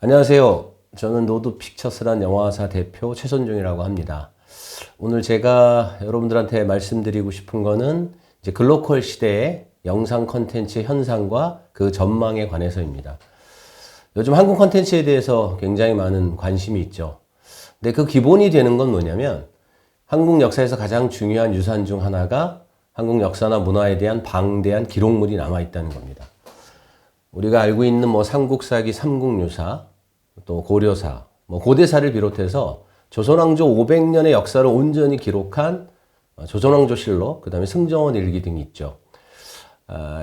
안녕하세요. 저는 노드픽처스란 영화사 대표 최선종이라고 합니다. 오늘 제가 여러분들한테 말씀드리고 싶은 거는 이제 글로컬 시대의 영상 콘텐츠 현상과 그 전망에 관해서입니다. 요즘 한국 콘텐츠에 대해서 굉장히 많은 관심이 있죠. 근데 그 기본이 되는 건 뭐냐면 한국 역사에서 가장 중요한 유산 중 하나가 한국 역사나 문화에 대한 방대한 기록물이 남아있다는 겁니다. 우리가 알고 있는 삼국사기 삼국유사, 또 고려사, 고대사를 비롯해서 조선왕조 500년의 역사를 온전히 기록한 조선왕조실록, 그 다음에 승정원 일기 등이 있죠.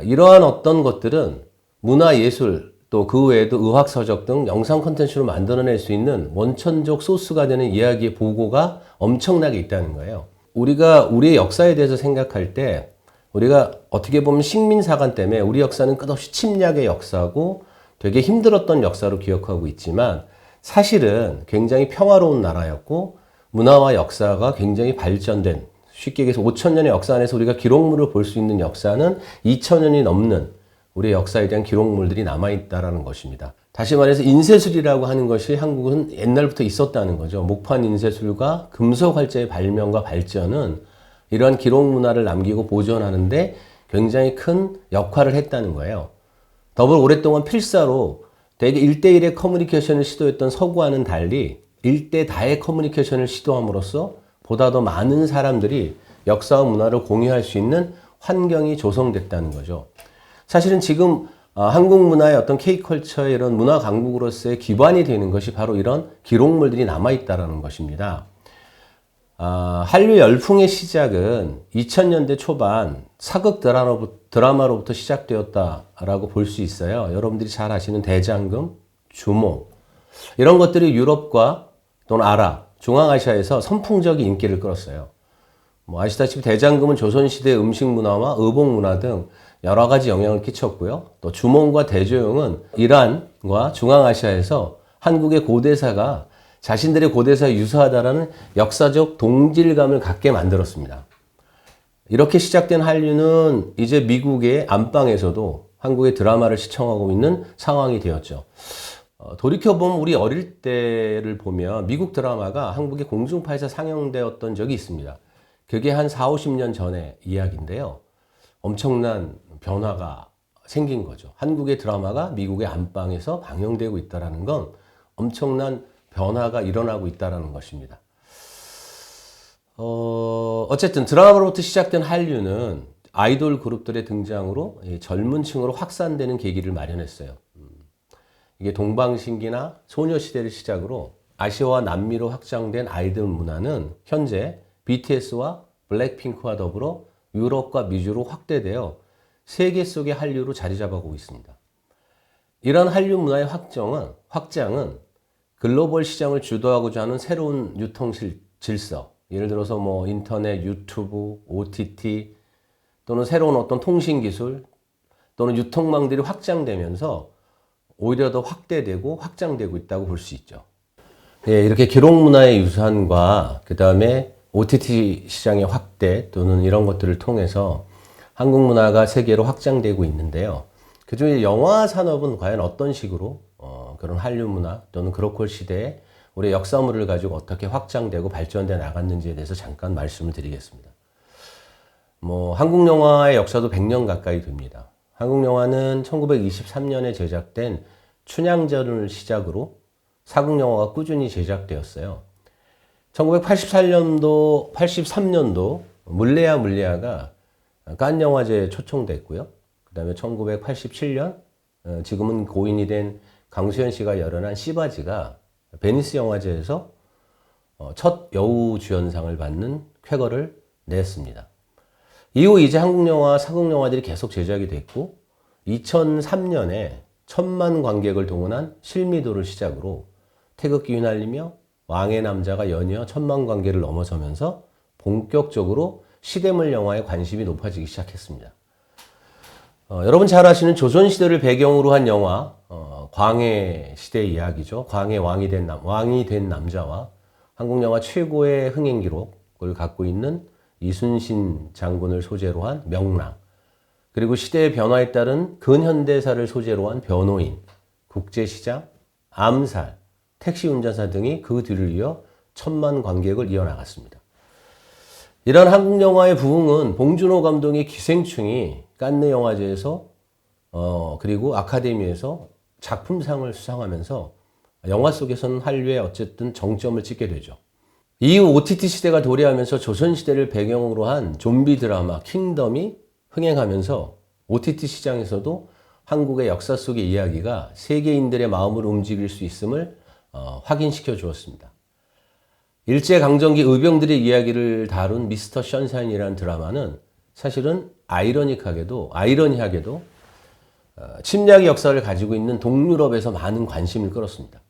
이러한 어떤 것들은 문화예술, 또 그 외에도 의학서적 등 영상 콘텐츠로 만들어낼 수 있는 원천적 소스가 되는 이야기의 보고가 엄청나게 있다는 거예요. 우리가 우리의 역사에 대해서 생각할 때 우리가 어떻게 보면 식민사관 때문에 우리 역사는 끝없이 침략의 역사고 되게 힘들었던 역사로 기억하고 있지만 사실은 굉장히 평화로운 나라였고 문화와 역사가 굉장히 발전된, 쉽게 얘기해서 5,000년의 역사 안에서 우리가 기록물을 볼 수 있는 역사는 2,000년이 넘는 우리의 역사에 대한 기록물들이 남아있다는 것입니다. 다시 말해서 인쇄술이라고 하는 것이 한국은 옛날부터 있었다는 거죠. 목판 인쇄술과 금속 활자의 발명과 발전은 이러한 기록 문화를 남기고 보존하는데 굉장히 큰 역할을 했다는 거예요. 더불어 오랫동안 필사로 대개 1대1의 커뮤니케이션을 시도했던 서구와는 달리 1대 다의 커뮤니케이션을 시도함으로써 보다 더 많은 사람들이 역사와 문화를 공유할 수 있는 환경이 조성됐다는 거죠. 사실은 지금 한국 문화의 어떤 K컬처의 이런 문화 강국으로서의 기반이 되는 것이 바로 이런 기록물들이 남아있다는 것입니다. 한류 열풍의 시작은 2000년대 초반 사극 드라마로부터 시작되었다라고 볼 수 있어요. 여러분들이 잘 아시는 대장금, 주몽 이런 것들이 유럽과 또는 아랍, 중앙아시아에서 선풍적인 인기를 끌었어요. 아시다시피 대장금은 조선시대 음식 문화와 의복 문화 등 여러 가지 영향을 끼쳤고요. 또 주몽과 대조영은 이란과 중앙아시아에서 한국의 고대사가 자신들의 고대사에 유사하다라는 역사적 동질감을 갖게 만들었습니다. 이렇게 시작된 한류는 이제 미국의 안방에서도 한국의 드라마를 시청하고 있는 상황이 되었죠. 돌이켜보면 우리 어릴 때를 보면 미국 드라마가 한국의 공중파에서 상영되었던 적이 있습니다. 그게 한 4, 50년 전의 이야기인데요. 엄청난 변화가 생긴 거죠. 한국의 드라마가 미국의 안방에서 방영되고 있다는 건 엄청난 변화가 일어나고 있다는 것입니다. 어쨌든 드라마로부터 시작된 한류는 아이돌 그룹들의 등장으로 젊은 층으로 확산되는 계기를 마련했어요. 이게 동방신기나 소녀시대를 시작으로 아시아와 남미로 확장된 아이돌 문화는 현재 BTS와 블랙핑크와 더불어 유럽과 미주로 확대되어 세계 속의 한류로 자리 잡아가고 있습니다. 이런 한류 문화의 확장은 글로벌 시장을 주도하고자 하는 새로운 유통 질서, 예를 들어서 인터넷, 유튜브, OTT 또는 새로운 어떤 통신 기술 또는 유통망들이 확장되면서 오히려 더 확대되고 확장되고 있다고 볼 수 있죠. 이렇게 기록 문화의 유산과 그 다음에 OTT 시장의 확대 또는 이런 것들을 통해서 한국 문화가 세계로 확장되고 있는데요. 그중에 영화 산업은 과연 어떤 식으로 그런 한류 문화 또는 글로컬 시대에 우리 역사물을 가지고 어떻게 확장되고 발전돼 나갔는지에 대해서 잠깐 말씀을 드리겠습니다. 한국 영화의 역사도 100년 가까이 됩니다. 한국 영화는 1923년에 제작된 춘향전을 시작으로 사극 영화가 꾸준히 제작되었어요. 1983년도 물레야가 칸 영화제에 초청됐고요. 그 다음에 1987년 지금은 고인이 된 강수현 씨가 열연한 씨바지가 베니스 영화제에서 첫 여우주연상을 받는 쾌거를 냈습니다. 이후 이제 한국 영화, 사극 영화들이 계속 제작이 됐고 2003년에 1000만 관객을 동원한 실미도를 시작으로 태극기 휘날리며 왕의 남자가 연이어 1000만 관객을 넘어서면서 본격적으로 시대물 영화에 관심이 높아지기 시작했습니다. 여러분 잘 아시는 조선시대를 배경으로 한 영화 광해 시대 이야기죠. 광해 왕이 된 남자와 한국 영화 최고의 흥행 기록을 갖고 있는 이순신 장군을 소재로 한 명랑, 그리고 시대의 변화에 따른 근현대사를 소재로 한 변호인, 국제시장, 암살, 택시 운전사 등이 그 뒤를 이어 천만 관객을 이어나갔습니다. 이런 한국 영화의 부흥은 봉준호 감독의 기생충이 칸느 영화제에서 그리고 아카데미에서 작품상을 수상하면서 영화 속에서는 한류에 어쨌든 정점을 찍게 되죠. 이후 OTT 시대가 도래하면서 조선시대를 배경으로 한 좀비 드라마 킹덤이 흥행하면서 OTT 시장에서도 한국의 역사 속의 이야기가 세계인들의 마음을 움직일 수 있음을 확인시켜 주었습니다. 일제강점기 의병들의 이야기를 다룬 미스터 션샤인이라는 드라마는 사실은 아이러니하게도 침략의 역사를 가지고 있는 동유럽에서 많은 관심을 끌었습니다.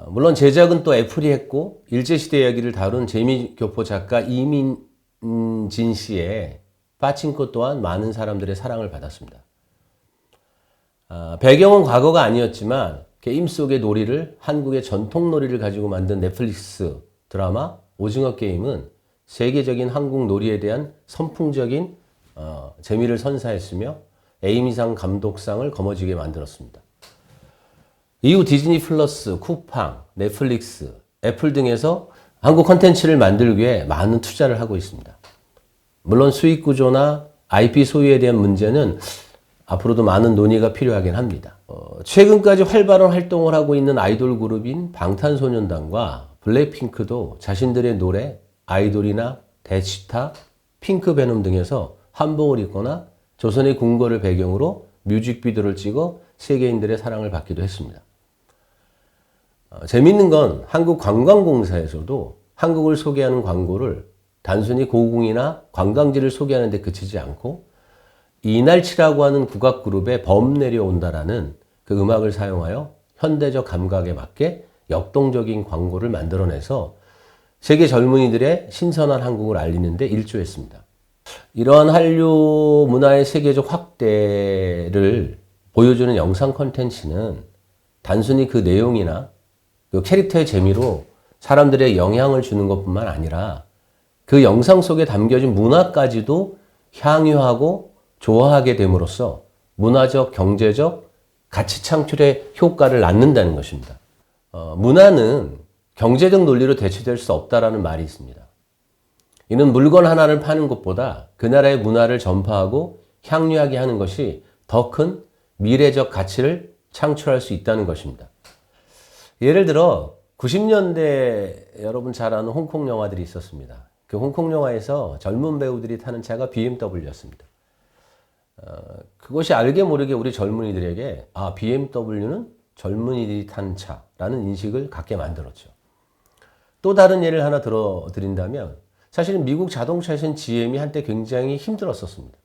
물론 제작은 또 애플이 했고 일제시대 이야기를 다룬 재미교포 작가 이민진 씨의 빠친코 또한 많은 사람들의 사랑을 받았습니다. 배경은 과거가 아니었지만 게임 속의 놀이를 한국의 전통 놀이를 가지고 만든 넷플릭스 드라마 오징어 게임은 세계적인 한국 놀이에 대한 선풍적인 재미를 선사했으며 에이미상 감독상을 거머쥐게 만들었습니다. 이후 디즈니 플러스, 쿠팡, 넷플릭스, 애플 등에서 한국 콘텐츠를 만들기 위해 많은 투자를 하고 있습니다. 물론 수익 구조나 IP 소유에 대한 문제는 앞으로도 많은 논의가 필요하긴 합니다. 최근까지 활발한 활동을 하고 있는 아이돌 그룹인 방탄소년단과 블랙핑크도 자신들의 노래, 아이돌이나 대치타, 핑크베놈 등에서 한복을 입거나 조선의 궁궐을 배경으로 뮤직비디오를 찍어 세계인들의 사랑을 받기도 했습니다. 재밌는 건 한국관광공사에서도 한국을 소개하는 광고를 단순히 고궁이나 관광지를 소개하는 데 그치지 않고 이날치라고 하는 국악그룹의 범 내려온다라는 그 음악을 사용하여 현대적 감각에 맞게 역동적인 광고를 만들어내서 세계 젊은이들의 신선한 한국을 알리는 데 일조했습니다. 이러한 한류 문화의 세계적 확대를 보여주는 영상 콘텐츠는 단순히 그 내용이나 그 캐릭터의 재미로 사람들의 영향을 주는 것뿐만 아니라 그 영상 속에 담겨진 문화까지도 향유하고 좋아하게 됨으로써 문화적, 경제적 가치 창출의 효과를 낳는다는 것입니다. 문화는 경제적 논리로 대체될 수 없다라는 말이 있습니다. 이는 물건 하나를 파는 것보다 그 나라의 문화를 전파하고 향유하게 하는 것이 더 큰 미래적 가치를 창출할 수 있다는 것입니다. 예를 들어 90년대 여러분 잘 아는 홍콩 영화들이 있었습니다. 그 홍콩 영화에서 젊은 배우들이 타는 차가 BMW였습니다. 그것이 알게 모르게 우리 젊은이들에게 BMW는 젊은이들이 타는 차라는 인식을 갖게 만들었죠. 또 다른 예를 하나 들어드린다면 사실은 미국 자동차에서는 GM이 한때 굉장히 힘들었었습니다.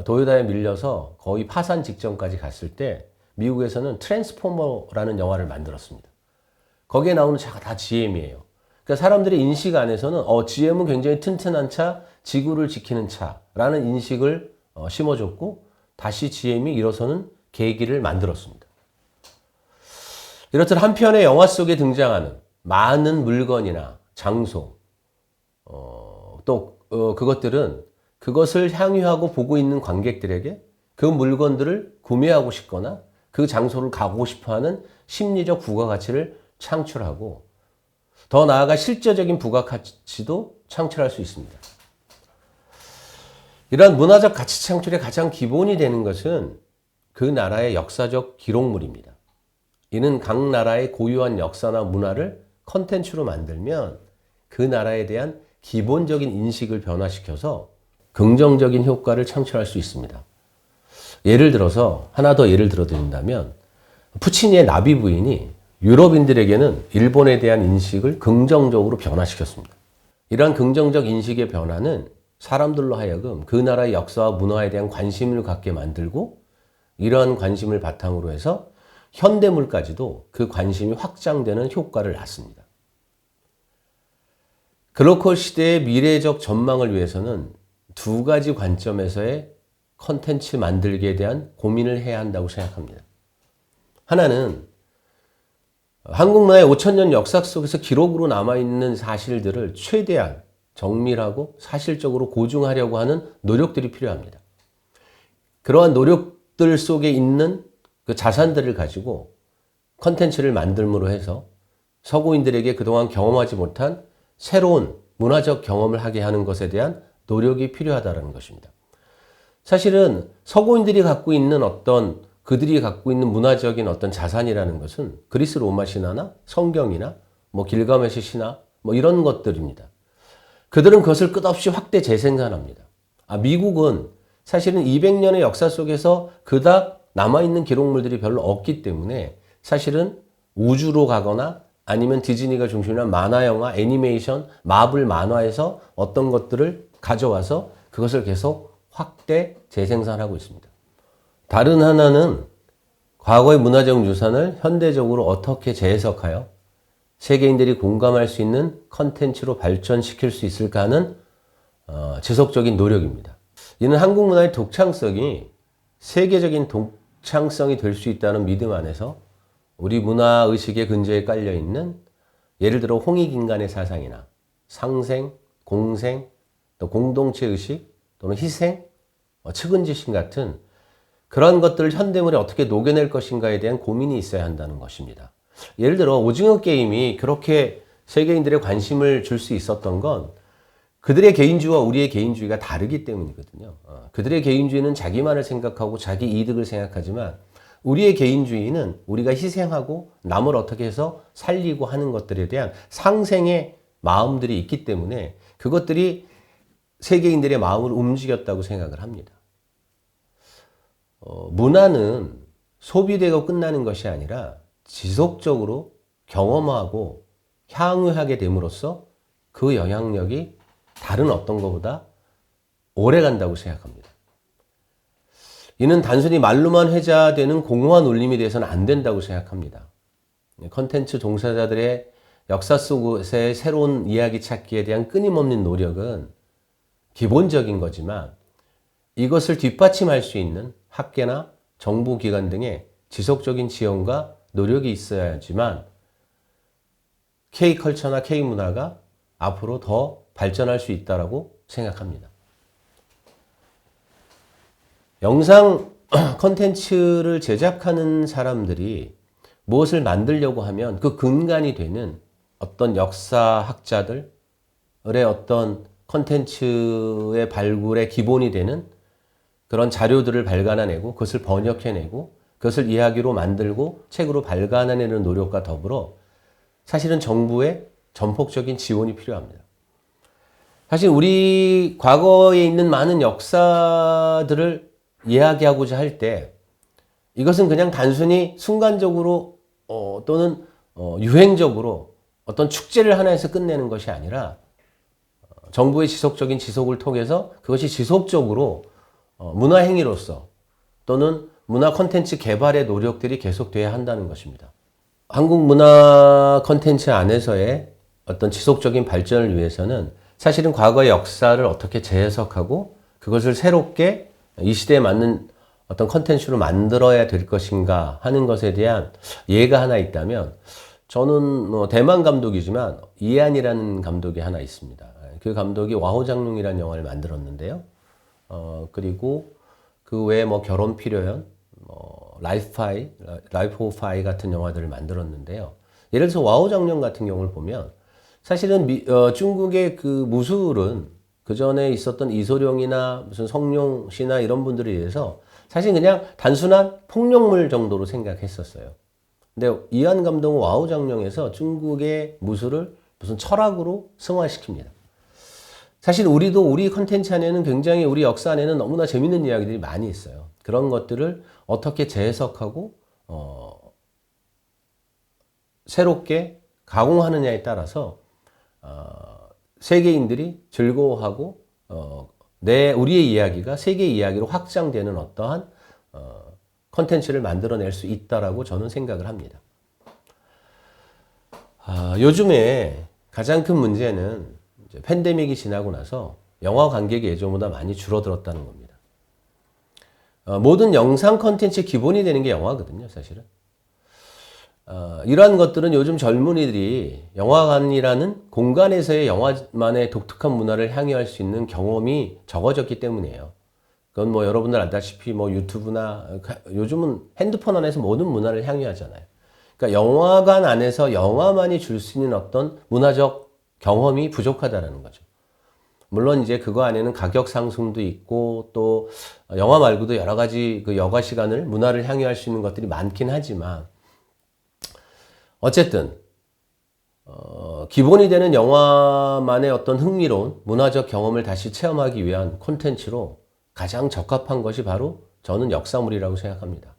도요타에 밀려서 거의 파산 직전까지 갔을 때 미국에서는 트랜스포머라는 영화를 만들었습니다. 거기에 나오는 차가 다 GM이에요. 그러니까 사람들의 인식 안에서는 GM은 굉장히 튼튼한 차, 지구를 지키는 차라는 인식을 심어줬고 다시 GM이 일어서는 계기를 만들었습니다. 이렇듯 한편의 영화 속에 등장하는 많은 물건이나 장소, 그것들은 그것을 향유하고 보고 있는 관객들에게 그 물건들을 구매하고 싶거나 그 장소를 가고 싶어하는 심리적 부가가치를 창출하고 더 나아가 실제적인 부가가치도 창출할 수 있습니다. 이러한 문화적 가치 창출의 가장 기본이 되는 것은 그 나라의 역사적 기록물입니다. 이는 각 나라의 고유한 역사나 문화를 컨텐츠로 만들면 그 나라에 대한 기본적인 인식을 변화시켜서 긍정적인 효과를 창출할 수 있습니다. 예를 들어서 하나 더 예를 들어드린다면 푸치니의 나비 부인이 유럽인들에게는 일본에 대한 인식을 긍정적으로 변화시켰습니다. 이러한 긍정적 인식의 변화는 사람들로 하여금 그 나라의 역사와 문화에 대한 관심을 갖게 만들고 이러한 관심을 바탕으로 해서 현대물까지도 그 관심이 확장되는 효과를 낳습니다. 글로컬 시대의 미래적 전망을 위해서는 두 가지 관점에서의 컨텐츠 만들기에 대한 고민을 해야 한다고 생각합니다. 하나는 한국 문화의 5,000년 역사 속에서 기록으로 남아있는 사실들을 최대한 정밀하고 사실적으로 고증하려고 하는 노력들이 필요합니다. 그러한 노력들 속에 있는 그 자산들을 가지고 컨텐츠를 만들므로 해서 서구인들에게 그동안 경험하지 못한 새로운 문화적 경험을 하게 하는 것에 대한 노력이 필요하다는 것입니다. 사실은 서구인들이 갖고 있는 그들이 갖고 있는 문화적인 어떤 자산이라는 것은 그리스 로마 신화나 성경이나 뭐 길가메시 신화 뭐 이런 것들입니다. 그들은 그것을 끝없이 확대 재생산합니다. 미국은 사실은 200년의 역사 속에서 그닥 남아있는 기록물들이 별로 없기 때문에 사실은 우주로 가거나 아니면 디즈니가 중심으로 한 만화 영화, 애니메이션, 마블 만화에서 어떤 것들을 가져와서 그것을 계속 확대 재생산하고 있습니다. 다른 하나는 과거의 문화적 유산을 현대적으로 어떻게 재해석하여 세계인들이 공감할 수 있는 컨텐츠로 발전시킬 수 있을까 하는 지속적인 노력입니다. 이는 한국 문화의 독창성이 세계적인 독창성이 될 수 있다는 믿음 안에서 우리 문화의식의 근저에 깔려있는 예를 들어 홍익인간의 사상이나 상생, 공생, 또 공동체의식 또는 희생, 측은지심 같은 그런 것들을 현대물에 어떻게 녹여낼 것인가에 대한 고민이 있어야 한다는 것입니다. 예를 들어 오징어 게임이 그렇게 세계인들의 관심을 줄 수 있었던 건 그들의 개인주의와 우리의 개인주의가 다르기 때문이거든요. 그들의 개인주의는 자기만을 생각하고 자기 이득을 생각하지만 우리의 개인주의는 우리가 희생하고 남을 어떻게 해서 살리고 하는 것들에 대한 상생의 마음들이 있기 때문에 그것들이 세계인들의 마음을 움직였다고 생각을 합니다. 문화는 소비되고 끝나는 것이 아니라 지속적으로 경험하고 향유하게 됨으로써 그 영향력이 다른 어떤 것보다 오래 간다고 생각합니다. 이는 단순히 말로만 회자되는 공허한 울림이 되어서는 안 된다고 생각합니다. 컨텐츠 종사자들의 역사 속에서의 새로운 이야기 찾기에 대한 끊임없는 노력은 기본적인 거지만 이것을 뒷받침할 수 있는 학계나 정부기관 등의 지속적인 지원과 노력이 있어야지만 K컬처나 K문화가 앞으로 더 발전할 수 있다고 생각합니다. 영상 컨텐츠를 제작하는 사람들이 무엇을 만들려고 하면 그 근간이 되는 어떤 역사학자들의 어떤 컨텐츠의 발굴의 기본이 되는 그런 자료들을 발간해내고 그것을 번역해내고 그것을 이야기로 만들고 책으로 발간해내는 노력과 더불어 사실은 정부의 전폭적인 지원이 필요합니다. 사실 우리 과거에 있는 많은 역사들을 이야기하고자 할 때 이것은 그냥 단순히 순간적으로 또는 유행적으로 어떤 축제를 하나 해서 끝내는 것이 아니라 정부의 지속적인 지속을 통해서 그것이 지속적으로 문화행위로서 또는 문화 콘텐츠 개발의 노력들이 계속돼야 한다는 것입니다. 한국 문화 콘텐츠 안에서의 어떤 지속적인 발전을 위해서는 사실은 과거의 역사를 어떻게 재해석하고 그것을 새롭게 이 시대에 맞는 어떤 컨텐츠로 만들어야 될 것인가 하는 것에 대한 예가 하나 있다면 저는 대만 감독이지만 이안이라는 감독이 하나 있습니다. 그 감독이 와호장룡이라는 영화를 만들었는데요. 그리고 그 외에 결혼 필요현, 라이프 오브 파이 같은 영화들을 만들었는데요. 예를 들어서 와호장룡 같은 경우를 보면 사실은 중국의 그 무술은 그 전에 있었던 이소룡이나 무슨 성룡씨나 이런 분들에 의해서 사실 그냥 단순한 폭력물 정도로 생각했었어요. 근데 이안 감독은 와우장룡에서 중국의 무술을 무슨 철학으로 승화시킵니다. 사실 우리도 우리 컨텐츠 안에는 굉장히 우리 역사 안에는 너무나 재밌는 이야기들이 많이 있어요. 그런 것들을 어떻게 재해석하고 새롭게 가공하느냐에 따라서 세계인들이 즐거워하고 우리의 이야기가 세계 이야기로 확장되는 어떠한 컨텐츠를 만들어낼 수 있다라고 저는 생각을 합니다. 요즘에 가장 큰 문제는 이제 팬데믹이 지나고 나서 영화 관객이 예전보다 많이 줄어들었다는 겁니다. 모든 영상 컨텐츠 기본이 되는 게 영화거든요, 사실은. 이러한 것들은 요즘 젊은이들이 영화관이라는 공간에서의 영화만의 독특한 문화를 향유할 수 있는 경험이 적어졌기 때문이에요. 그건 뭐 여러분들 알다시피 뭐 유튜브나 요즘은 핸드폰 안에서 모든 문화를 향유하잖아요. 그러니까 영화관 안에서 영화만이 줄 수 있는 어떤 문화적 경험이 부족하다는 거죠. 물론 이제 그거 안에는 가격 상승도 있고 또 영화 말고도 여러 가지 그 여가 시간을 문화를 향유할 수 있는 것들이 많긴 하지만 어쨌든 기본이 되는 영화만의 어떤 흥미로운 문화적 경험을 다시 체험하기 위한 콘텐츠로 가장 적합한 것이 바로 저는 역사물이라고 생각합니다.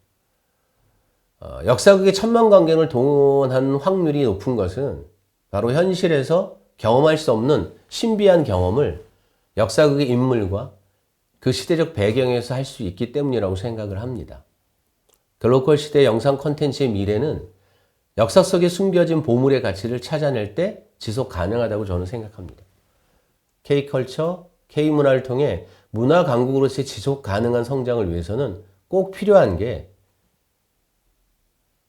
역사극에 1000만 관객을 동원한 확률이 높은 것은 바로 현실에서 경험할 수 없는 신비한 경험을 역사극의 인물과 그 시대적 배경에서 할 수 있기 때문이라고 생각을 합니다. 글로컬 시대의 영상 콘텐츠의 미래는 역사 속에 숨겨진 보물의 가치를 찾아낼 때 지속 가능하다고 저는 생각합니다. K컬처, K문화를 통해 문화 강국으로서의 지속 가능한 성장을 위해서는 꼭 필요한 게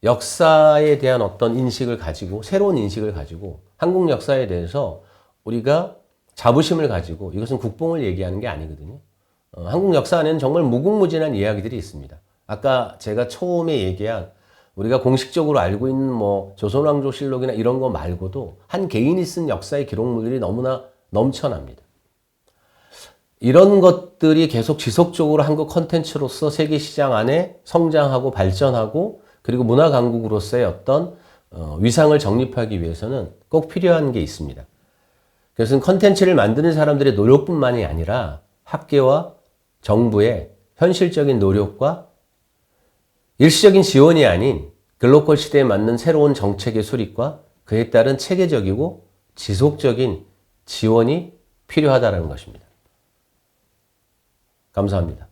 역사에 대한 어떤 인식을 가지고 새로운 인식을 가지고 한국 역사에 대해서 우리가 자부심을 가지고 이것은 국뽕을 얘기하는 게 아니거든요. 한국 역사 안에는 정말 무궁무진한 이야기들이 있습니다. 아까 제가 처음에 얘기한 우리가 공식적으로 알고 있는 뭐 조선왕조실록이나 이런 거 말고도 한 개인이 쓴 역사의 기록물들이 너무나 넘쳐납니다. 이런 것들이 계속 지속적으로 한국 컨텐츠로서 세계 시장 안에 성장하고 발전하고 그리고 문화 강국으로서의 어떤 위상을 정립하기 위해서는 꼭 필요한 게 있습니다. 그것은 컨텐츠를 만드는 사람들의 노력뿐만이 아니라 학계와 정부의 현실적인 노력과 일시적인 지원이 아닌 글로컬 시대에 맞는 새로운 정책의 수립과 그에 따른 체계적이고 지속적인 지원이 필요하다는 것입니다. 감사합니다.